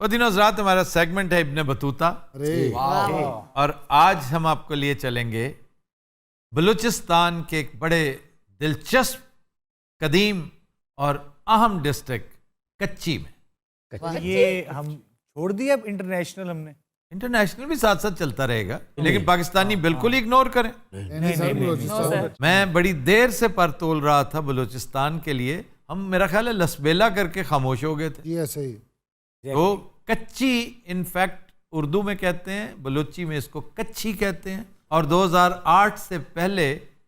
वो दिनों रात हमारा सेगमेंट है इब्ने बतूता। और आज हम आपको लिए चलेंगे बलूचिस्तान के एक बड़े दिलचस्प, कदीम और अहम डिस्ट्रिक्ट कच्ची में। ये हम छोड़ दिया इंटरनेशनल हमने। इंटरनेशनल भी साथ साथ चलता रहेगा, लेकिन पाकिस्तानी बिल्कुल ही इग्नोर करें। मैं बड़ी देर से पर तोल रहा था बलूचिस्तान के लिए, हम मेरा ख्याल है लसबेला करके खामोश हो गए थे। सही। तो कच्ची इनफैक्ट उर्दू में कहते हैं, बलूची में इसको कच्ची कहते हैं। और 2008 से पहले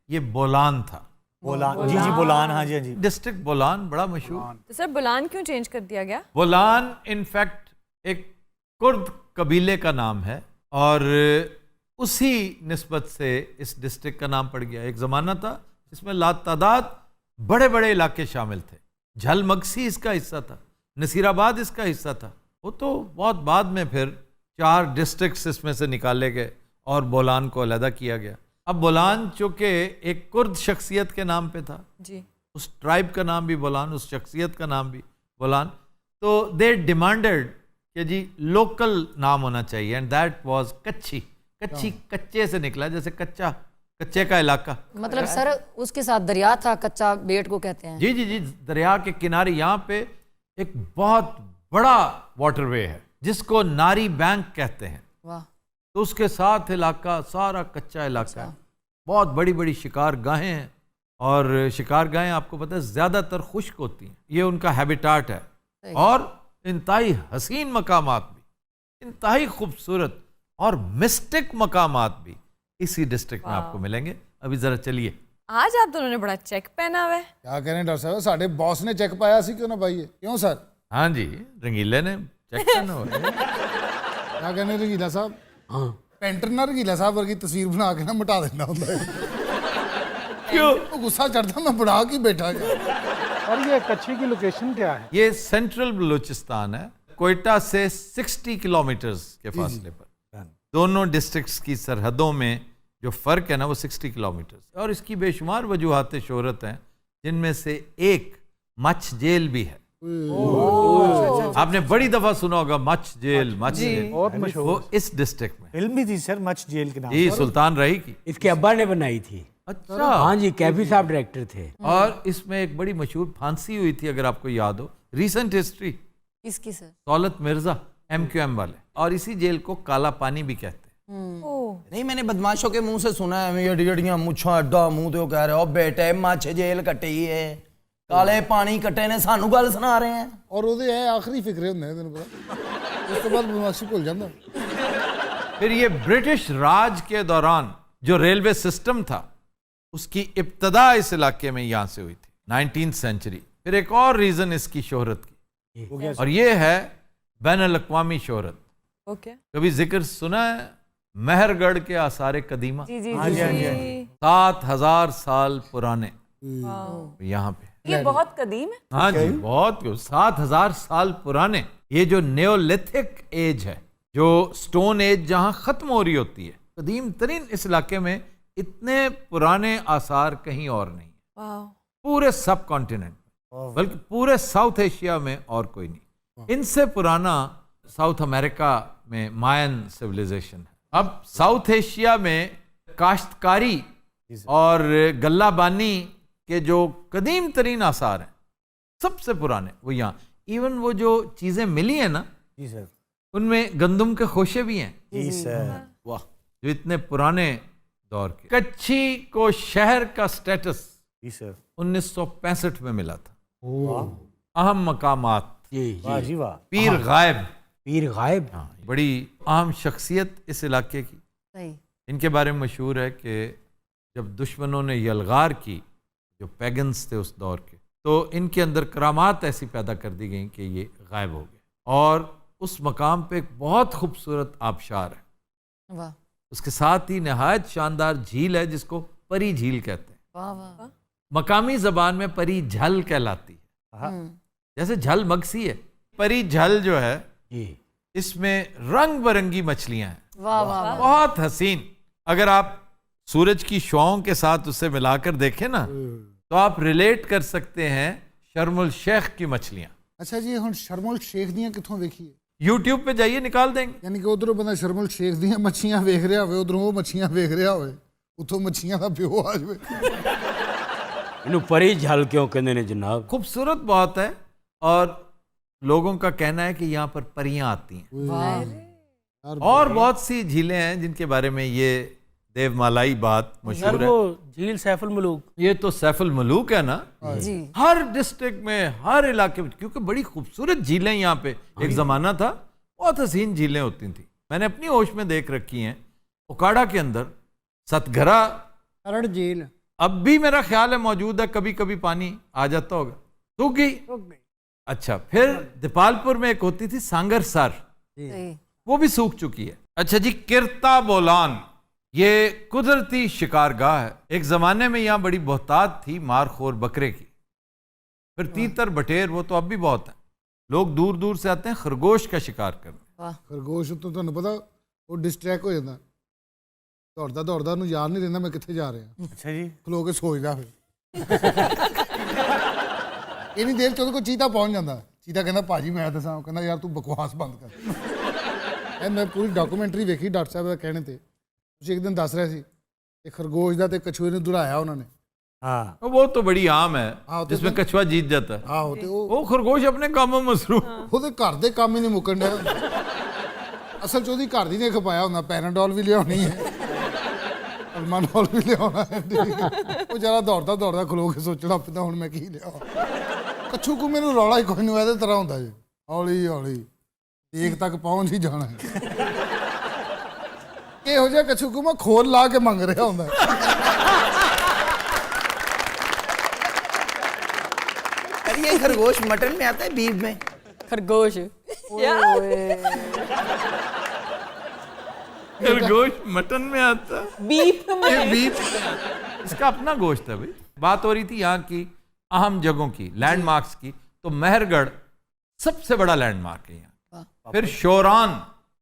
ये बोलान था। बोलान, जी जी बोलान, हाँ जी हाँ जी। डिस्ट्रिक्ट बोलान बड़ा मशहूर। तो सर बोलान क्यों चेंज कर दिया गया? बोलान इनफैक्ट एक कुर्द कबीले का नाम है और उसी निस्बत से इस डिस्ट्रिक्ट का नाम पड़ गया। एक ज़माना था जिसमें लातादाद बड़े बड़े इलाके शामिल थे। झल मगसी इसका हिस्सा था, नसीराबाद इसका हिस्सा था। वो तो बहुत बाद में फिर 4 डिस्ट्रिक्ट्स इसमें से निकाले गए और बोलान को अलहदा किया गया। अब बोलान चूँकि एक कुर्द शख्सियत के नाम पे था जी, उस ट्राइब का नाम भी बोलान, उस शख्सियत का नाम भी बोलान, तो दे डिमांडेड कि जी लोकल नाम होना चाहिए एंड दैट वाज कच्ची। कच्ची कच्चे से निकला, जैसे कच्चा, कच्चे का इलाका। मतलब सर उसके साथ दरिया था, कच्चा बेट को कहते हैं। जी जी जी, दरिया के किनारे यहाँ पे एक बहुत बड़ा वाटरवे है जिसको नारी बैंक कहते हैं। वाह। तो उसके साथ इलाका सारा कच्चा इलाका है। बहुत बड़ी बड़ी शिकार गाहें हैं और शिकार गाहें आपको पता है ज़्यादातर खुश्क होती हैं, ये उनका हैबिटाट है। और इंतहाई हसीन मकामात भी, इंतहाई खूबसूरत और मिस्टिक मकामात भी इसी डिस्ट्रिक्ट में आपको मिलेंगे। अभी ज़रा चलिए। आज आप दोनों ने बड़ा चेक पहना हुआ है। क्या करें डॉक्टर साहब, साढ़े बॉस ने चेक पाया सी, क्यों ना पाइए? क्यों सर? हाँ जी, रंगीले ने चेक करना हो। क्या कहने रंगीला साहब? हाँ, पेंटर ना रंगीला साहब वर्गी तस्वीर बना के ना मिटा देना होता है। क्यों? वो गुस्सा चढ़ता, मैं बढ़ा के बैठा गया। और ये कच्ची की लोकेशन क्या है? ये सेंट्रल बलूचिस्तान है, कोयटा से 60 किलोमीटर्स के फासले पर। दोनों डिस्ट्रिक्ट्स की सरहदों में जो फ़र्क है ना वो 60 किलोमीटर। और इसकी बेशुमार वजूहात शोहरत हैं, जिनमें से एक मच जेल भी है। आपने बड़ी दफा सुना होगा मच जेल, मच जेल। बहुत मशहूर। वो इस डिस्ट्रिक्ट में फिल्म भी थी सर मच जेल के नाम। जी, सुल्तान रही की। इसके अब्बा ने बनाई थी। अच्छा। हाँ जी, कैफी साहब डायरेक्टर थे। और इसमें एक बड़ी मशहूर फांसी हुई थी, अगर आपको याद हो, रीसेंट हिस्ट्री। इसकी सर दौलत मिर्जा MQM वाले, और इसी जेल को काला पानी भी कहते हैं। नहीं, मैंने बदमाशों के मुंह से सुना है, एडियडियां मुछां अड्डा मुंह तो कह रहे हो बेटे मच जेल कटी है, काले पानी कटे ने सानू गल सुना रहे हैं। और ਉਹਦੇ ਇਹ आखिरी फिक्रे ਹੁੰਦੇ ਨੇ, ਤੈਨੂੰ पता। ਉਸ ਤੋਂ ਬਾਅਦ ਬਦਮਾਸ਼ੀ ਭੁੱਲ ਜਾਂਦਾ। फिर ये ब्रिटिश राज के दौरान जो रेलवे सिस्टम था उसकी इब्तदा इस इलाके में यहाँ से हुई थी, 19th सेंचुरी। फिर एक और रीज़न इसकी शोहरत की, और ये है बैन अल-अक़वामी शोहरत। ओके। कभी जिक्र सुना है मेहरगढ़ के आसार कदीमा? जी जी हाँ जी, हाँ जी, हाँ जी। 7000 साल पुराने वाह। यहाँ पे। ये बहुत कदीम है। हाँ जी, बहुत 7000 साल पुराने। ये जो नियोलिथिक एज है, जो स्टोन एज जहाँ ख़त्म हो रही होती है, कदीम तरीन इस इलाके में इतने पुराने आसार कहीं और नहीं है वाह। पूरे सब कॉन्टिनेंट, बल्कि पूरे साउथ एशिया में और कोई नहीं। इनसे पुराना साउथ अमेरिका में मायन सिविलाइजेशन है। अब साउथ एशिया में काश्तकारी और गल्लाबानी के जो कदीम तरीन आसार हैं, सबसे पुराने वो यहाँ। इवन वो जो चीज़ें मिली हैं ना, जी सर। उनमें गंदम के खोशे भी हैं। जी सर। वाह, जो इतने पुराने दौर के। कच्ची को शहर का स्टेटस जी सर। 1965 में मिला था। अहम मकामात, जी वाह जी। जी वाह। पीर गायब। पीर गायब। हाँ, बड़ी अहम शख्सियत इस इलाके की। सही। इनके बारे में मशहूर है कि जब दुश्मनों ने यलगार की, जो पैगन्स थे उस दौर के, तो इनके अंदर करामात ऐसी पैदा कर दी गई कि ये गायब हो गए। और उस मकाम पे एक बहुत खूबसूरत आबशार है। वाह उसके साथ ही नहायत शानदार झील है जिसको परी झील कहते हैं। वाह वाह। मकामी ज़बान में परी झल कहलाती है। जैसे झल मगसी है, परी झल जो है जी। इसमें रंग बिरंगी मछलियां हैं, वाह वाह। बहुत हसीन। अगर आप सूरज की शुआओं के साथ उसे मिलाकर देखें ना, तो आप रिलेट कर सकते हैं शर्मुल शेख की मछलियां। अच्छा जी, हम शर्मुल शेख दियां कितों देखिए? YouTube पे जाइए निकाल देंगे। ਯਾਨੀ ਕਿ ਉਧਰੋਂ ਬੰਦਾ ਸ਼ਰਮਲ ਸ਼ੇਖ ਦੀਆਂ ਮੱਛੀਆਂ ਵੇਖ ਰਿਹਾ ਹੋਵੇ, ਉਧਰੋਂ ਉਹ ਮੱਛੀਆਂ ਵੇਖ ਰਿਹਾ ਹੋਵੇ, ਉੱਥੋਂ ਮੱਛੀਆਂ ਦਾ ਪਿਓ ਆ ਜਾਵੇ। इन्हों परी झल क्यों कहते ने जनाब? खूबसूरत बहुत है और लोगों का कहना है कि यहाँ पर परियां आती हैं और बहुत सी झीलें हैं जिनके बारे में ये देवमालाई बात मशहूर है। वो झील सैफुल मलूक, ये तो सैफुल मलूक है ना, जी हर डिस्ट्रिक्ट में हर इलाके में, क्योंकि बड़ी खूबसूरत झीलें यहाँ पे एक ज़माना था, बहुत हसीन झीलें होती थी। मैंने अपनी होश में देख रखी हैं। उकाड़ा के अंदर सतघरा करण झील अब भी मेरा ख्याल है मौजूद है, कभी कभी पानी आ जाता होगा, सूख गई। अच्छा, फिर दीपालपुर में एक होती थी सांगरसर, सही। वो भी सूख चुकी है। अच्छा जी, किरता बोलान ये कुदरती शिकारगाह है। एक जमाने में यहाँ बड़ी बहुतात थी मारखोर बकरे की। फिर तीतर बटेर वो तो अब भी बहुत है। लोग दूर दूर से आते हैं खरगोश का शिकार करने। वाह ਖਰਗੋਸ਼ ਤੋਂ ਤੁਹਾਨੂੰ ਪਤਾ ਉਹ ਡਿਸਟਰੈਕਟ ਹੋ ਜਾਂਦਾ, ਦੌੜਦਾ ਦੌੜਦਾ ਉਹਨੂੰ ਯਾਦ ਨਹੀਂ ਰਹਿੰਦਾ ਮੈਂ ਕਿੱਥੇ ਜਾ ਰਿਹਾ, अच्छा जी, ਖਲੋ ਕੇ ਸੋਚਦਾ ਫਿਰ। ਇੰਨੀ ਦੇਰ ਚ ਉਹਦੇ ਕੋਲ ਚੀਤਾ ਪਹੁੰਚ ਜਾਂਦਾ। ਚੀਤਾ ਕਹਿੰਦਾ ਭਾਜੀ ਮੈਂ ਦੱਸਾਂ, ਉਹ ਕਹਿੰਦਾ ਯਾਰ ਤੂੰ ਬਕਵਾਸ ਬੰਦ ਕਰ। ਇਹ ਮੈਂ ਪੂਰੀ ਡਾਕੂਮੈਂਟਰੀ ਵੇਖੀ ਡਾਕਟਰ ਸਾਹਿਬ ਦਾ ਕਹਿਣੇ ਤੇ। ਤੁਸੀਂ ਇੱਕ ਦਿਨ ਦੱਸ ਰਹੇ ਸੀ ਕਿ ਖਰਗੋਸ਼ ਦਾ ਤੇ ਕਛੂਏ ਨੂੰ ਦੁਹਰਾਇਆ ਉਹਨਾਂ ਨੇ। हाँ वो तो बड़ी आम है हाँ, तो जिसमें कछुआ जीत जाता है। ਆਹੋ ਤੇ ਉਹ वो खरगोश अपने कामों में मसरूफ। ਉਹਦੇ ਘਰ ਦੇ ਕੰਮ ਹੀ ਨਹੀਂ ਮੁੱਕਣ ਡਿਆ। ਅਸਲ 'ਚ ਉਹਦੀ ਘਰ ਦੀ ਨੇ ਖਪਾਇਆ ਹੁੰਦਾ, ਪੈਰਾਡੋਲ ਵੀ ਲਿਆਉਣੀ ਹੈ, ਅਲਮਾਨੋਲ ਵੀ ਲਿਆਉਣਾ ਹੈ। ਉਹ ਜਰਾ ਦੌੜਦਾ ਦੌੜਦਾ ਖਲੋ ਕੇ ਸੋਚਣਾ ਪੈਂਦਾ ਹੁਣ ਮੈਂ ਕੀ ਲਿਆਵਾਂ। ਕੱਛੂ ਕੁ ਮੈਨੂੰ ਰੌਲਾ ਹੀ ਕੋਈ ਨਹੀਂ ਇਹਦੇ ਤਰ੍ਹਾਂ ਹੁੰਦਾ ਜੀ, ਹੌਲੀ ਹੌਲੀ ਦੇਖ ਤੱਕ ਪਹੁੰਚ ਹੀ ਜਾਣਾ ਹੈ। ਇਹੋ ਜਿਹਾ ਕੱਛੂ ਕੁ ਮੈਂ ਖੋਲ ਲਾ ਕੇ ਮੰਗ ਰਿਹਾ ਹੁੰਦਾ। अरे ये खरगोश मटन में आता है बीफ में? खरगोश खरगोश मटन में आता है। बीफ में ये बीफ इसका अपना गोश्त है भाई। बात हो रही थी यहाँ की अहम जगहों की, लैंडमार्क्स की, तो मेहरगढ़ सबसे बड़ा लैंडमार्क है यहाँ। फिर शोरान,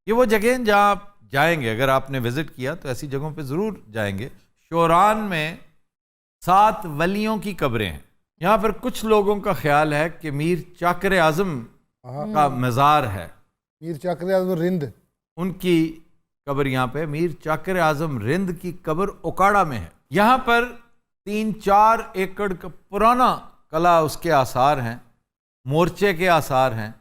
ये वो जगह हैं जहाँ आप जाएंगे, अगर आपने विजिट किया तो ऐसी जगहों पे जरूर जाएंगे। शोरान में 7 वलियों की कब्रें हैं। यहाँ पर कुछ लोगों का ख्याल है कि मीर चाकर आजम का मज़ार है, मीर चाकर आज़म रिंद, उनकी कब्र यहाँ पे। मीर चाकर आजम रिंद की कब्र उकाड़ा में है। यहाँ पर 3-4 एकड़ का पुराना कला उसके आसार हैं, मोर्चे के आसार हैं,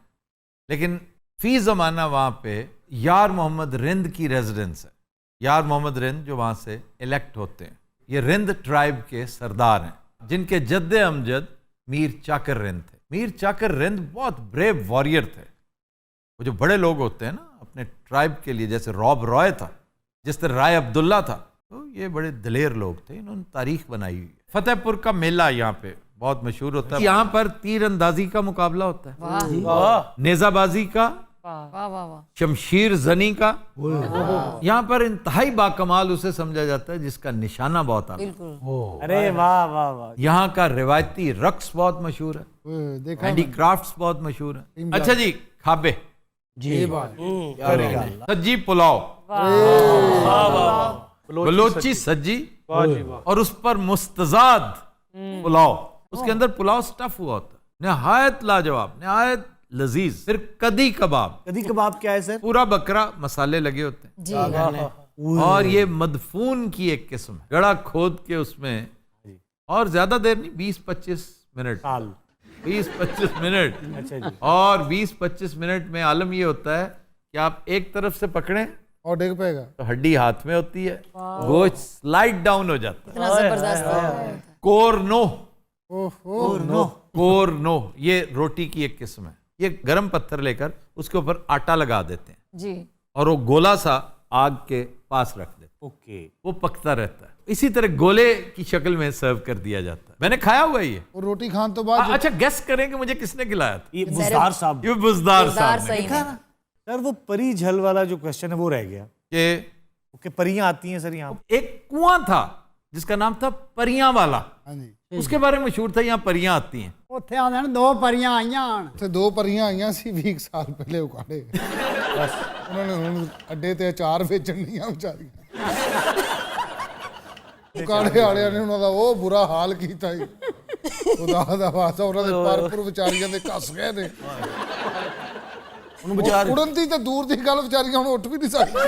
लेकिन फी ज़माना वहाँ पे यार मोहम्मद रिंद की रेजिडेंस है। यार मोहम्मद रिंद जो वहाँ से इलेक्ट होते हैं, ये रिंद ट्राइब के सरदार हैं, जिनके जद्दे अमजद मीर चाकर रिंद थे। मीर चाकर रिंद बहुत ब्रेव वॉरियर थे। वो जो बड़े लोग होते हैं ना अपने ट्राइब के लिए, जैसे रॉब रॉय था, जिस तरह राय अब्दुल्ला था, तो ये बड़े दिलेर लोग थे। इन्होंने तारीख बनाई हुई है। फतेहपुर का मेला यहाँ पे बहुत मशहूर होता है। यहाँ पर तीर अंदाजी का मुकाबला होता है, वाह नेजाबाजी का, वाह वाह वाह शमशीर जनी का। यहाँ पर इंतहाई बाकमाल उसे समझा जाता है जिसका निशाना बहुत आला। बिल्कुल। अरे वाह वाह वाह, यहाँ का रिवायती रक्स बहुत मशहूर है, ओए, देखा हैंडीक्राफ्ट्स बहुत मशहूर है। अच्छा जी, खाबे जी सज्जी पुलाव, बलोची सज्जी, और उस पर मुस्तजाद पुलाव, उसके अंदर पुलाव स्टफ हुआ होता है, निहायत लाजवाब, निहायत लजीज। फिर कदी कबाब, कदी कबाब क्या है सर? पूरा बकरा, मसाले लगे होते हैं, जी और ये मदफून की एक किस्म है, गड़ा खोद के उसमें, और ज्यादा देर नहीं, 20-25 मिनट, साल 20-25 मिनट। अच्छा जी, और 20-25 मिनट में आलम ये होता है कि आप एक तरफ से पकड़ें और डिग पेगा। तो हड्डी हाथ में होती है, गोश्त स्लाइड डाउन हो जाता है। इतना जबरदस्त कोरनो, ओहो नो कोरनो ये रोटी की एक किस्म है। ये गर्म पत्थर लेकर उसके ऊपर आटा लगा देते हैं जी और वो गोला सा आग के पास रख देते हैं, ओके, वो पकता रहता है। इसी तरह गोले की शक्ल में सर्व कर दिया जाता है। मैंने खाया हुआ है ये। और रोटी खान तो बाद अच्छा, गेस करें कि मुझे किसने खिलाया था? ये बुजदार साहब। ये बुजदार जोरदार साहब ने। सही में सर वो परी झल वाला जो क्वेश्चन है वो रह गया कि कि परियां आती हैं सर यहाँ? एक कुआं था जिसका नाम था परियां वाला, हाँ जी, उसके बारे में मशहूर था यहाँ परियां आती हैं। ਉੱਥੇ ਆਉਂਦੇ ਨੇ 2 ਪਰੀਆਂ ਆਈਆਂ ਹਨ। ਉੱਥੇ 2 ਪਰੀਆਂ ਆਈਆਂ ਸੀ 20 ਸਾਲ ਪਹਿਲੇ ਉਕਾੜੇ। ਬਸ ਉਹਨਾਂ ਨੇ ਹੁਣ ਅੱਡੇ ਤੇ ਅਚਾਰ ਵੇਚਣ ਦੀਆਂ ਵਿਚਾਰੀਆਂ। ਉਕਾੜੇ ਵਾਲਿਆਂ ਨੇ ਉਹਨਾਂ ਦਾ ਉਹ ਬੁਰਾ ਹਾਲ ਕੀਤਾ ਜੀ। ਖੁਦਾ ਦਾ ਵਾਸਤਾ ਉਹਨਾਂ ਦੇ ਪਰਪੁਰ ਵਿਚਾਰੀਆਂ ਦੇ ਘਸ ਗਏ ਨੇ। ਉਹਨੂੰ ਵਿਚਾਰ ਉੜਨ ਦੀ ਤੇ ਦੂਰ ਦੀ ਗੱਲ ਵਿਚਾਰੀਆਂ ਹੁਣ ਉੱਠ ਵੀ ਨਹੀਂ ਸਕਦੀਆਂ।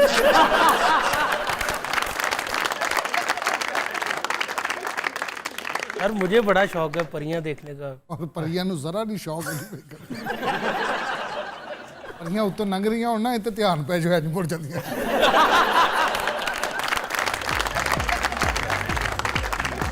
सर मुझे बड़ा शौक है परियां देखने का। ਔਰ ਪਰੀਆਂ ਨੂੰ ਜ਼ਰਾ ਨਹੀਂ ਸ਼ੌਕ ਨਹੀਂ ਪਰੀਆਂ ਉੱਤੋਂ ਲੰਘ ਰਹੀਆਂ ਹੁਣ ਨਾ ਇਹ ਤੇ ਧਿਆਨ ਪੈ ਜਾਏ ਅੱਜ ਮੁੜ ਜਾਂਦੀਆਂ।